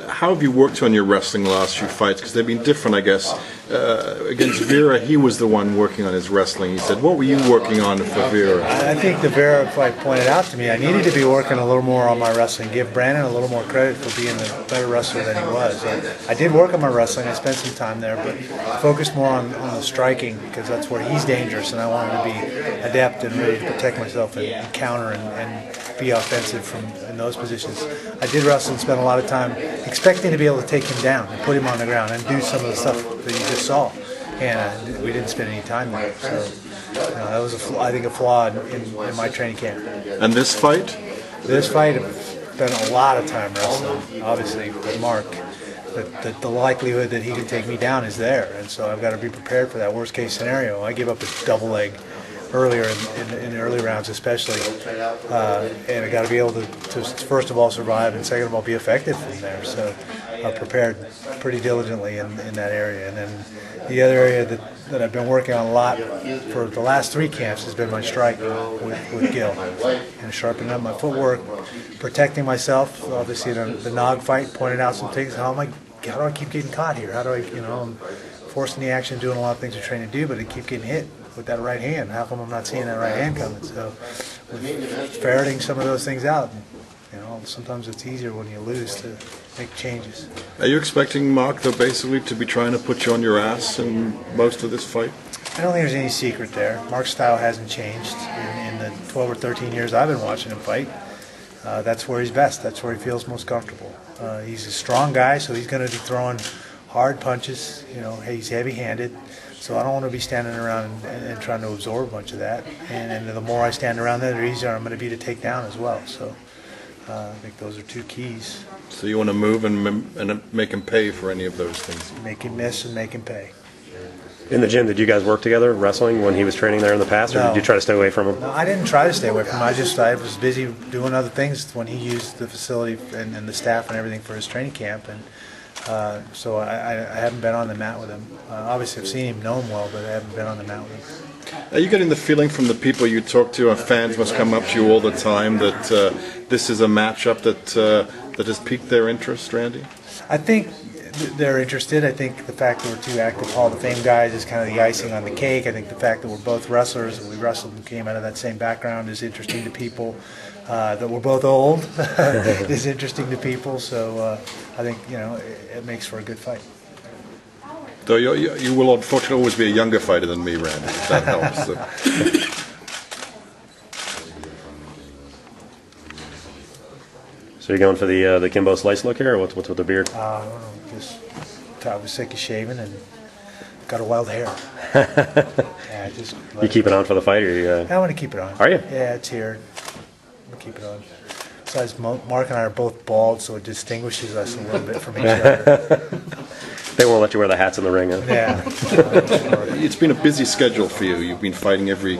How have you worked on your wrestling last few fights? Because they've been different, I guess. Against Vera, he was the one working on his wrestling. He said, what were you working on for Vera? I think the Vera fight pointed out to me I needed to be working a little more on my wrestling, give Brandon a little more credit for being a better wrestler than he was. I did work on my wrestling. I spent some time there, but focused more on the striking because that's where he's dangerous, and I wanted to be adept and ready to protect myself and counter and be offensive in those positions. I did wrestle and spent a lot of time expecting to be able to take him down and put him on the ground and do some of the stuff that you just saw. And we didn't spend any time there. So that was, I think, a flaw in my training camp. And this fight? This fight, I've spent a lot of time wrestling, obviously, with Mark. The likelihood that he could take me down is there. And so I've got to be prepared for that worst case scenario. I gave up a double leg earlier in the early rounds especially, and I got to be able to first of all survive and second of all be effective from there. So I prepared pretty diligently in that area. And then the other area that I've been working on a lot for the last 3 camps has been my strike with Gil, and sharpening up my footwork, protecting myself. Obviously the Nog fight pointed out some things. How do I keep getting caught here? How do I, I'm forcing the action, doing a lot of things I'm trying to do, but I keep getting hit with that right hand. How come I'm not seeing that right hand coming? So we're ferreting some of those things out. And, sometimes it's easier when you lose to make changes. Are you expecting Mark, though, basically to be trying to put you on your ass in most of this fight? I don't think there's any secret there. Mark's style hasn't changed in the 12 or 13 years I've been watching him fight. That's where he's best. That's where he feels most comfortable. He's a strong guy, so he's going to be throwing hard punches. He's heavy-handed. So I don't want to be standing around and trying to absorb a bunch of that. And the more I stand around there, the easier I'm going to be to take down as well. So I think those are 2 keys. So you want to move and make him pay for any of those things? Make him miss and make him pay. In the gym, did you guys work together wrestling when he was training there in the past, or did you try to stay away from him? No, I didn't try to stay away from him. I was busy doing other things when he used the facility and the staff and everything for his training camp. And so I haven't been on the mat with him. Obviously, I've seen him, know him well, but I haven't been on the mat with him. Are you getting the feeling from the people you talk to, and fans must come up to you all the time, that this is a matchup that has piqued their interest, Randy? I think they're interested. I think the fact that we're 2 active Hall of Fame guys is kind of the icing on the cake. I think the fact that we're both wrestlers and we wrestled and came out of that same background is interesting to people. That we're both old is interesting to people. So I think it makes for a good fight. Though you will unfortunately always be a younger fighter than me, Randy, if that helps. So you're going for the Kimbo Slice look here, or what's with the beard? I don't know, I was sick of shaving and got a wild hair. You keep it on for the fight, or I want to keep it on. Are you? Yeah, it's here. I'm gonna keep it on. Besides, Mark and I are both bald, so it distinguishes us a little bit from each other. They won't let you wear the hats in the ring, huh? Yeah. It's been a busy schedule for you. You've been fighting every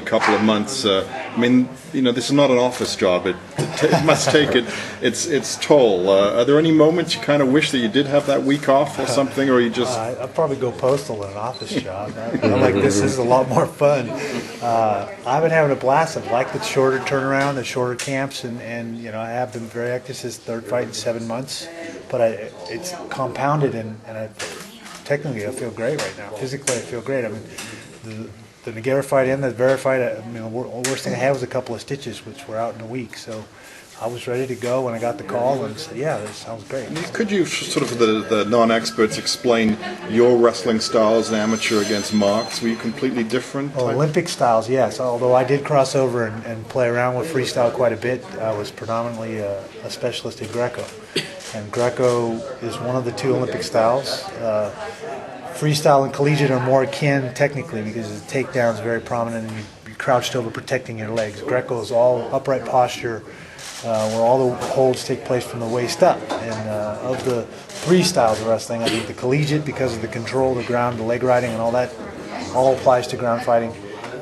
couple of months. This is not an office job. It must take its toll. Are there any moments you kind of wish that you did have that week off or something, or you just? I'd probably go postal in an office job. I like this is a lot more fun. I've been having a blast. I like the shorter turnaround, the shorter camps, and I have been very active. This is 3rd fight in 7 months, but it's compounded and technically I feel great right now. Physically I feel great. I mean, the Nogueira fight and the Vera fight, the worst thing I had was a couple of stitches, which were out in a week. So I was ready to go when I got the call and said, yeah, this sounds great. Could you sort of, the non-experts, explain your wrestling style as an amateur against Mark's? Were you completely different? Well, Olympic styles, yes. Although I did cross over and play around with freestyle quite a bit, I was predominantly a specialist in Greco. And Greco is one of the 2 Olympic styles. Freestyle and collegiate are more akin technically because the takedown is very prominent and you're crouched over protecting your legs. Greco is all upright posture where all the holds take place from the waist up. And of the 3 styles of wrestling, I think the collegiate, because of the control, the ground, the leg riding and all that, all applies to ground fighting.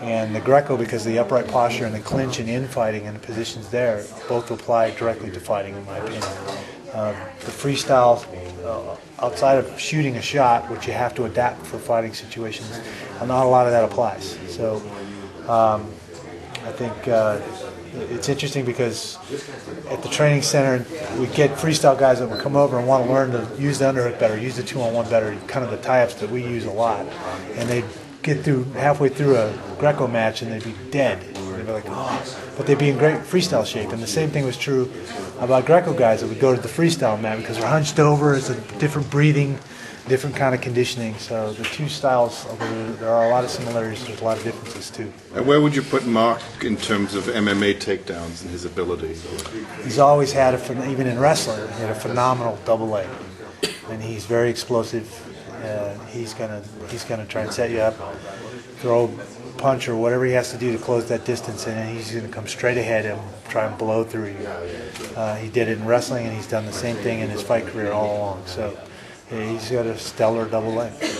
And the Greco, because of the upright posture and the clinch and infighting and the positions there, both apply directly to fighting in my opinion. The freestyle, outside of shooting a shot, which you have to adapt for fighting situations, not a lot of that applies. So I think it's interesting because at the training center we get freestyle guys that will come over and want to learn to use the underhook better, use the 2-on-1 better, kind of the tie-ups that we use a lot, and they'd get through halfway through a Greco match and they'd be dead. They'd be like, oh, but they'd be in great freestyle shape. And the same thing was true about Greco guys that would go to the freestyle mat because they're hunched over. It's a different breathing, different kind of conditioning. So the two styles, there are a lot of similarities. There's a lot of differences too. And where would you put Mark in terms of MMA takedowns and his ability? He's always had even in wrestling, he had a phenomenal double leg, and he's very explosive. He's gonna try and set you up, throw a punch or whatever he has to do to close that distance, and he's gonna come straight ahead and try and blow through you. He did it in wrestling, and he's done the same thing in his fight career all along. So he's got a stellar double leg.